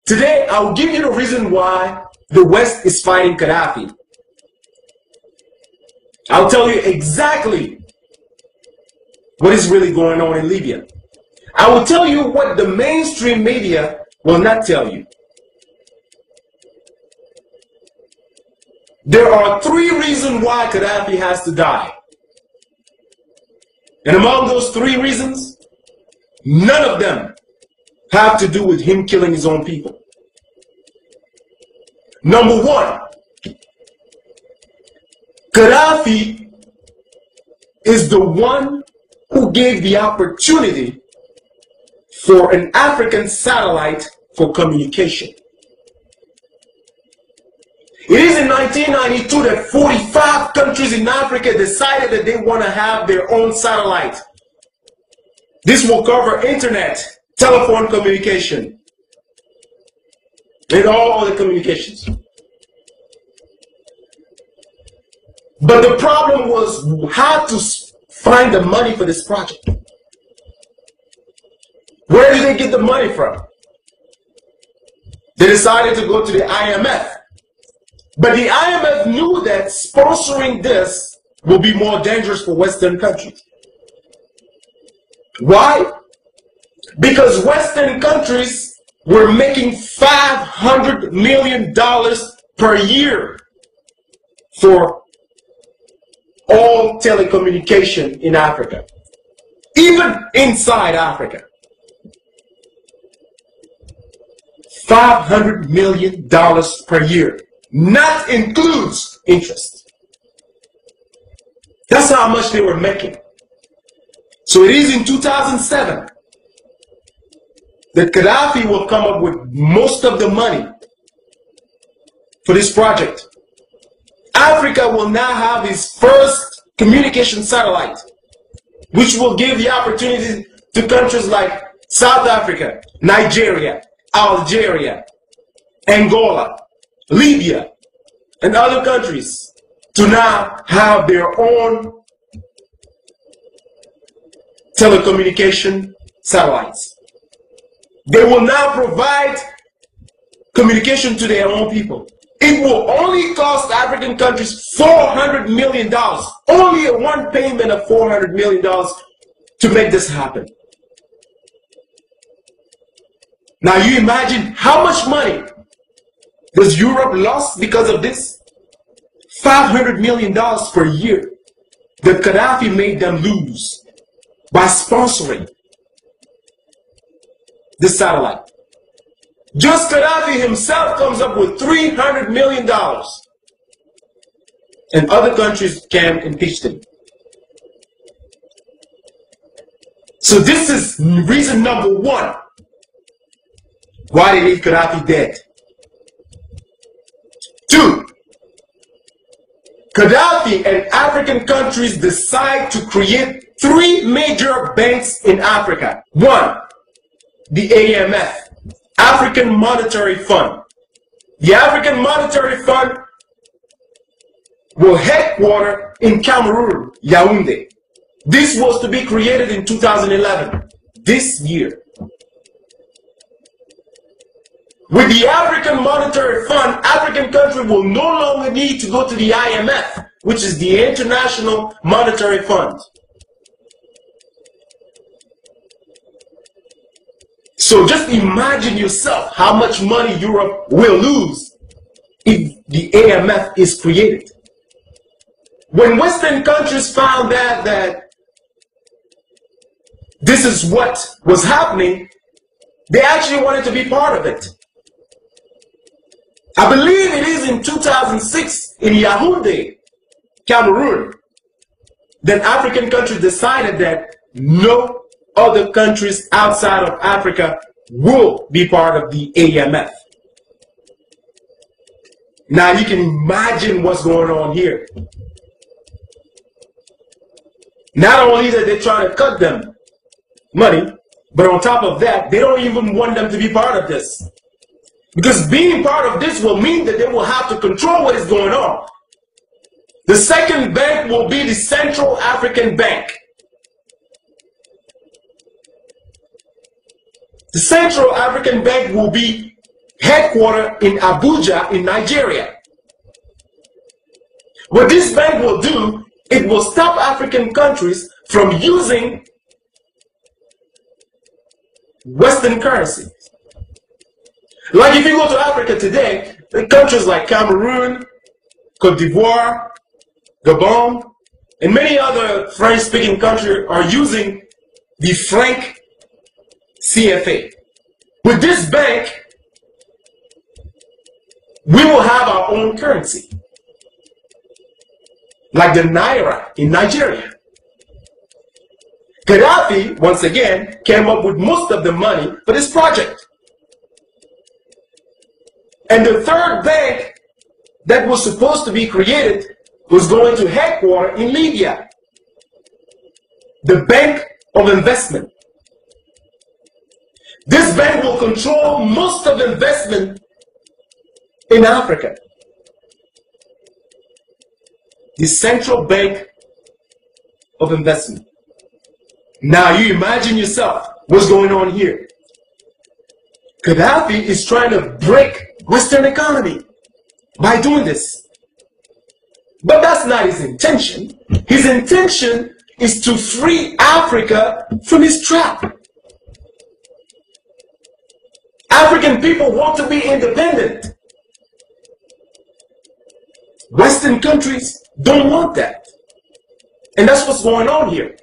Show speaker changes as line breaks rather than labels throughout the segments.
Today, I will give you the reason why the West is fighting Gaddafi. I'll tell you exactly what is really going on in Libya. I will tell you what the mainstream media will not tell you. There are 3 reasons why Gaddafi has to die. And among those 3 reasons, none of them have to do with him killing his own people. Number 1, Gaddafi is the one who gave the opportunity for an African satellite for communication. It is in 1992 that 45 countries in Africa decided that they want to have their own satellite. This will cover internet, telephone communication, and all other communications. But the problem was how to find the money for this project. Where did they get the money from? They decided to go to the IMF. But the IMF knew that sponsoring this will be more dangerous for Western countries. Why? Because Western countries were making $500 million per year for all telecommunication in Africa, even inside Africa. $500 million per year. Not includes interest. That's how much they were making. So it is in 2007 that Gaddafi will come up with most of the money for this project. Africa will now have its first communication satellite, which will give the opportunity to countries like South Africa, Nigeria, Algeria, Angola, Libya, and other countries to now have their own telecommunication satellites. They will now provide communication to their own people. It will only cost African countries $400 million, only a one payment of $400 million to make this happen. Now you imagine how much money does Europe lost because of this? $500 million per year that Gaddafi made them lose by sponsoring the satellite. Just Gaddafi himself comes up with $300 million. And other countries can impeach them. So this is reason number 1 why they need Gaddafi dead. 2, Gaddafi and African countries decide to create 3 major banks in Africa. 1, the AMF, African Monetary Fund. The African Monetary Fund will headquarter in Cameroon, Yaoundé. This was to be created in 2011, this year. With the African Monetary Fund, African countries will no longer need to go to the IMF, which is the International Monetary Fund. So just imagine yourself how much money Europe will lose if the AMF is created. When Western countries found out that this is what was happening, they actually wanted to be part of it. I believe it is in 2006 in Yaoundé, Cameroon, that African countries decided that no other countries outside of Africa will be part of the AMF. Now you can imagine what's going on here. Not only that they're trying to cut them money, but on top of that, they don't even want them to be part of this. Because being part of this will mean that they will have to control what is going on. The second bank will be the Central African Bank. The Central African Bank will be headquartered in Abuja in Nigeria. What this bank will do, it will stop African countries from using Western currencies. Like if you go to Africa today, countries like Cameroon, Cote d'Ivoire, Gabon, and many other French-speaking countries are using the franc CFA. With this bank, we will have our own currency, like the Naira in Nigeria. Gaddafi, once again, came up with most of the money for this project. And the third bank that was supposed to be created was going to headquarter in Libya, the Bank of Investment. This bank will control most of the investment in Africa. The Central Bank of Investment. Now you imagine yourself what's going on here. Gaddafi is trying to break Western economy by doing this. But that's not his intention. His intention is to free Africa from his trap. African people want to be independent. Western countries don't want that. And that's what's going on here.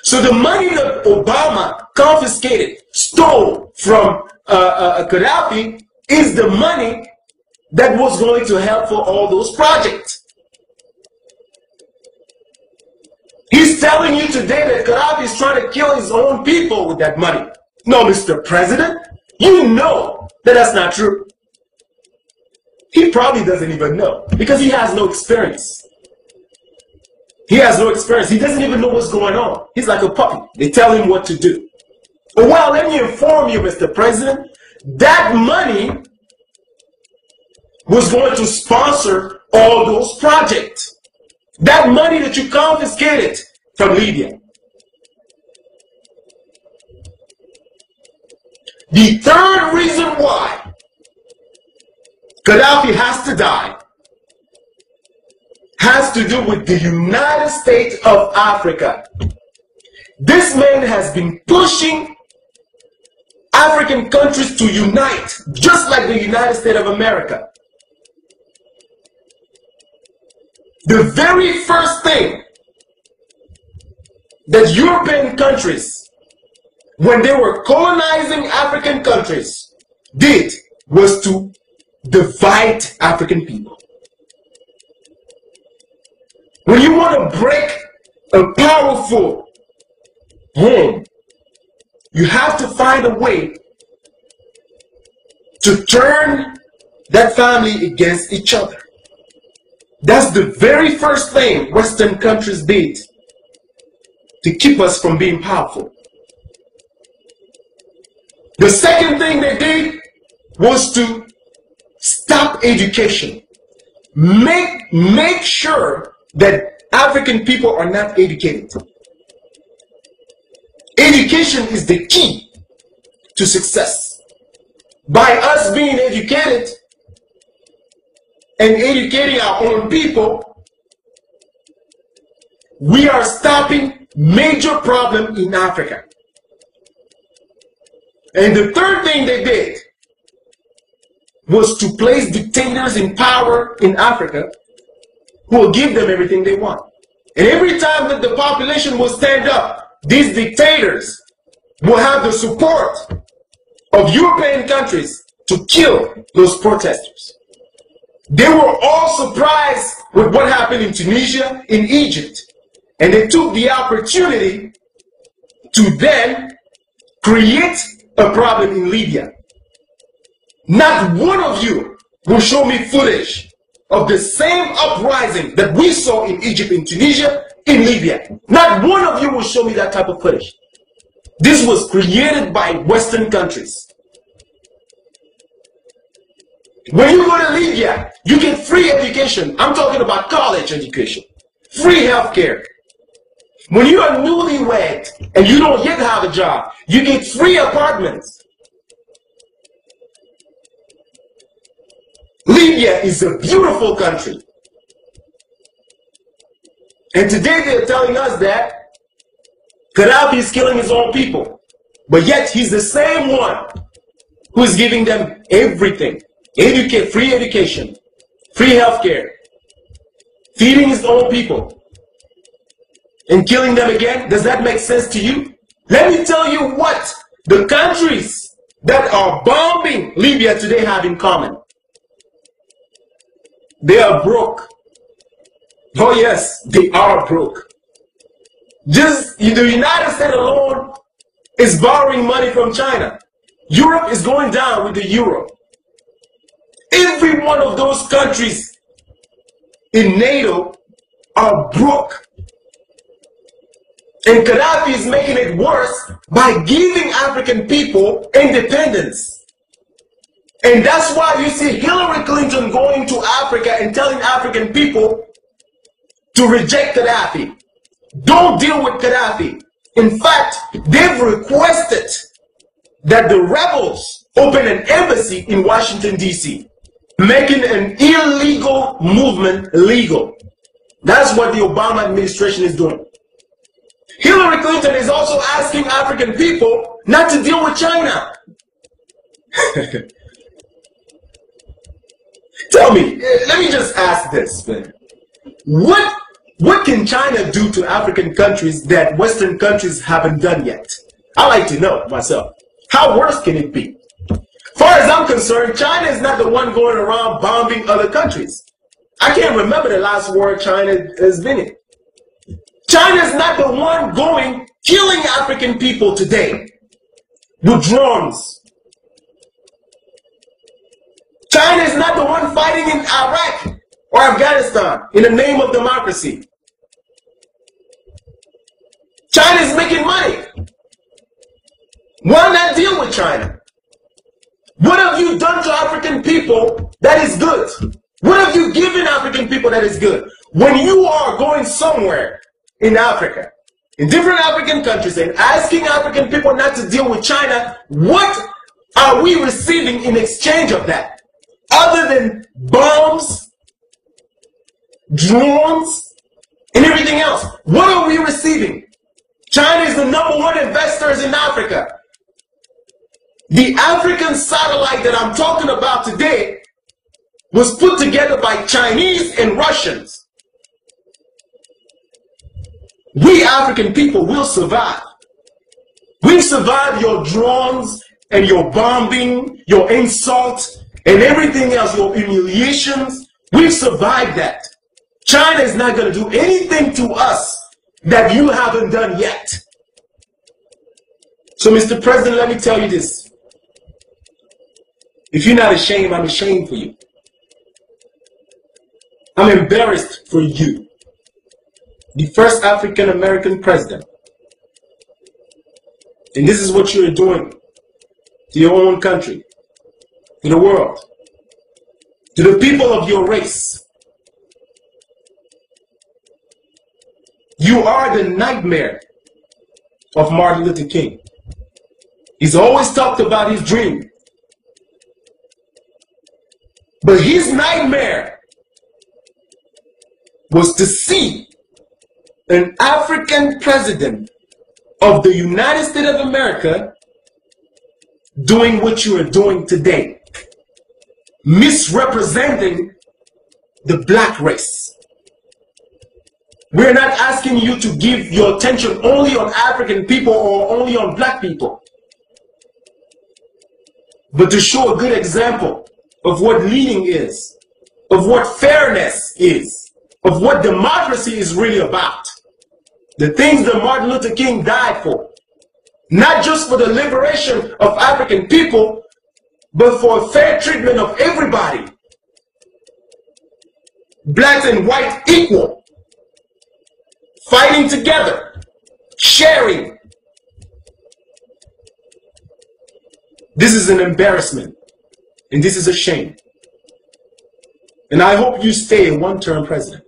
So the money that Obama confiscated, stole from Gaddafi is the money that was going to help for all those projects. He's telling you today that Gaddafi is trying to kill his own people with that money. No, Mr. President, you know that that's not true. He probably doesn't even know because he has no experience. He has no experience. He doesn't even know what's going on. He's like a puppy. They tell him what to do. Well, let me inform you, Mr. President, that money was going to sponsor all those projects. That money that you confiscated from Libya. The third reason why Gaddafi has to die has to do with the United States of Africa. This man has been pushing African countries to unite, just like the United States of America. The very first thing that European countries, when they were colonizing African countries, did was to divide African people. When you want to break a powerful home, you have to find a way to turn that family against each other. That's the very first thing Western countries did to keep us from being powerful. The second thing they did was to stop education. Make sure that African people are not educated. Education is the key to success. By us being educated and educating our own people, we are stopping major problems in Africa. And the third thing they did was to place dictators in power in Africa who will give them everything they want. And every time that the population will stand up, these dictators will have the support of European countries to kill those protesters. They were all surprised with what happened in Tunisia, in Egypt, and they took the opportunity to then create a problem in Libya. Not one of you will show me footage of the same uprising that we saw in Egypt, in Tunisia, in Libya. Not one of you will show me that type of footage. This was created by Western countries. When you go to Libya, you get free education. I'm talking about college education. Free healthcare. When you are newlywed and you don't yet have a job, you get free apartments. Libya is a beautiful country. And today they're telling us that Gaddafi is killing his own people. But yet he's the same one who's giving them everything. Free education, free healthcare, feeding his own people, and killing them again. Does that make sense to you? Let me tell you what the countries that are bombing Libya today have in common. They are broke. Oh yes, they are broke. Just the United States alone is borrowing money from China. Europe is going down with the euro. Every one of those countries in NATO are broke. And Gaddafi is making it worse by giving African people independence. And that's why you see Hillary Clinton going to Africa and telling African people to reject Gaddafi. Don't deal with Gaddafi. In fact, they've requested that the rebels open an embassy in Washington, D.C., making an illegal movement legal. That's what the Obama administration is doing. Hillary Clinton is also asking African people not to deal with China. Tell me, let me just ask this, man. What can China do to African countries that Western countries haven't done yet? I like to know myself. How worse can it be? Far as I'm concerned, China is not the one going around bombing other countries. I can't remember the last war China has been in. China is not the one going killing African people today with drones. China is not the one fighting in Iraq or Afghanistan in the name of democracy. China is making money. Why not deal with China? What have you done to African people that is good? What have you given African people that is good? When you are going somewhere in Africa, in different African countries, and asking African people not to deal with China, what are we receiving in exchange of that? Other than bombs, drones, and everything else. What are we receiving? China is the #1 investors in Africa. The African satellite that I'm talking about today was put together by Chinese and Russians. We African people will survive. We've survived your drones and your bombing, your insults, and everything else, your humiliations. We've survived that. China is not going to do anything to us that you haven't done yet. So, Mr. President, let me tell you this. If you're not ashamed, I'm ashamed for you. I'm embarrassed for you. The first African American president. And this is what you're doing to your own country, to the world, to the people of your race. You are the nightmare of Martin Luther King. He's always talked about his dream. But his nightmare was to see an African president of the United States of America doing what you are doing today. Misrepresenting the black race. We're not asking you to give your attention only on African people or only on black people, but to show a good example of what leading is, of what fairness is, of what democracy is really about. The things that Martin Luther King died for. Not just for the liberation of African people, but for fair treatment of everybody. Blacks and whites equal. Fighting together. Sharing. This is an embarrassment. And this is a shame. And I hope you stay a one-term president.